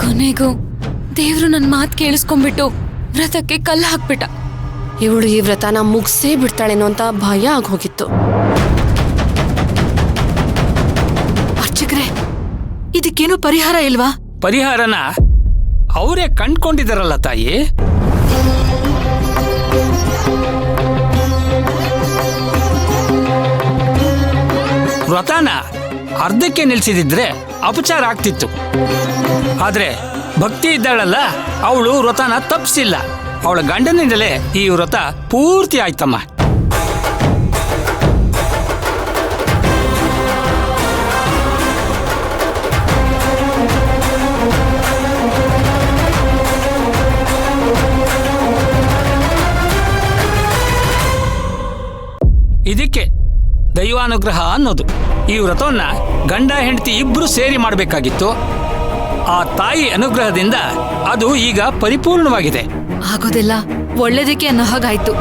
ಕೊನೆಗೂ ದೇವ್ರು ನನ್ ಮಾತ್ ಕೇಳಿಸ್ಕೊಂಡ್ಬಿಟ್ಟು ವ್ರತಕ್ಕೆ ಕಲ್ಲು ಹಾಕ್ಬಿಟ್ಟ. ಇವಳು ಈ ವ್ರತನ ಮುಗಿಸೇ ಬಿಡ್ತಾಳೇನೋ ಅಂತ ಭಯ ಆಗೋಗಿತ್ತು. ಅರ್ಚಕ್ರೆ, ಇದಕ್ಕೇನು ಪರಿಹಾರ ಇಲ್ವಾ? ಪರಿಹಾರನ ಅವರೇ ಕಂಡ್ಕೊಂಡಿದಾರಲ್ಲ ತಾಯಿ. ವ್ರತನ ಅರ್ಧಕ್ಕೆ ನಿಲ್ಸಿದಿದ್ರೆ ಅಪಚಾರ ಆಗ್ತಿತ್ತು. ಆದ್ರೆ ಭಕ್ತಿ ಇದ್ದಾಳಲ್ಲ, ಅವಳು ವ್ರತನ ತಪ್ಪಿಸಿಲ್ಲ. ಅವಳ ಗಂಡನಿಂದಲೇ ಈ ವ್ರತ ಪೂರ್ತಿ ಆಯ್ತಮ್ಮ. ಇದಕ್ಕೆ ದೈವಾನುಗ್ರಹ ಅನ್ನೋದು. ಈ ವ್ರತವನ್ನ ಗಂಡ ಹೆಂಡತಿ ಇಬ್ರು ಸೇರಿ ಮಾಡಬೇಕಾಗಿತ್ತು. ಆ ತಾಯಿ ಅನುಗ್ರಹದಿಂದ ಅದು ಈಗ ಪರಿಪೂರ್ಣವಾಗಿದೆ. ಆಗೋದಿಲ್ಲ, ಒಳ್ಳೇದಕ್ಕೆ ಅನ್ನೋ ಹಾಗಾಯ್ತು.